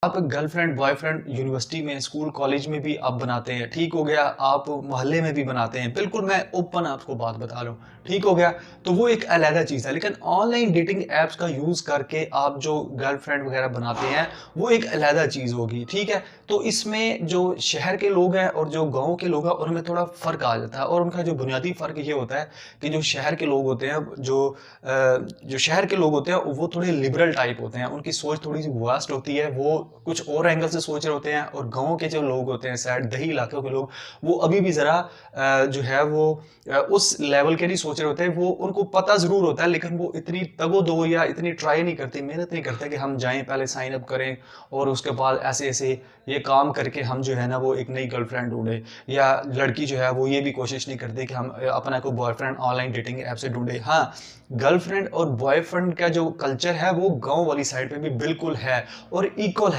आप girlfriend boyfriend university में, school college में भी आप बनाते हैं, ठीक हो गया। आप मोहल्ले में भी बनाते हैं, बिल्कुल मैं ओपन आपको बात बता रहा हूँ, ठीक हो गया। तो वो एक अलग चीज़ है, लेकिन ऑनलाइन डेटिंग ऐप्स का यूज़ करके आप जो गर्लफ्रेंड वगैरह बनाते हैं, वो एक अलग चीज़ होगी, ठीक है। तो इसमें जो शहर के लोग हैं और जो गांव के लोग हैं, उनमें थोड़ा फ़र्क आ जाता है। और उनका जो बुनियादी फ़र्क ये होता है कि जो शहर के लोग होते हैं, जो शहर के लोग होते हैं, वो थोड़े लिबरल टाइप होते हैं, उनकी सोच थोड़ी सी वास्ट होती है, वो कुछ और एंगल से सोच रहे होते हैं। और गाँव के जो लोग होते हैं, साइड दही इलाकों के लोग, वो अभी भी ज़रा जो है वो उस लेवल के नहीं सोच रहे होते हैं। वो उनको पता ज़रूर होता है, लेकिन वो इतनी तगो-दो या इतनी ट्राई नहीं करते, मेहनत नहीं करते कि हम जाएँ, पहले साइन अप करें और उसके बाद ऐसे-ऐसे ये काम करके हम जो है ना वो एक नई गर्लफ्रेंड ढूँढें। या लड़की जो है वो ये भी कोशिश नहीं करती कि हम अपना कोई बॉयफ्रेंड ऑनलाइन डेटिंग ऐप से ढूँढें। हाँ, गर्लफ्रेंड और बॉयफ्रेंड का जो कल्चर है वो गाँव वाली साइड पे भी बिल्कुल है और इक्वल है।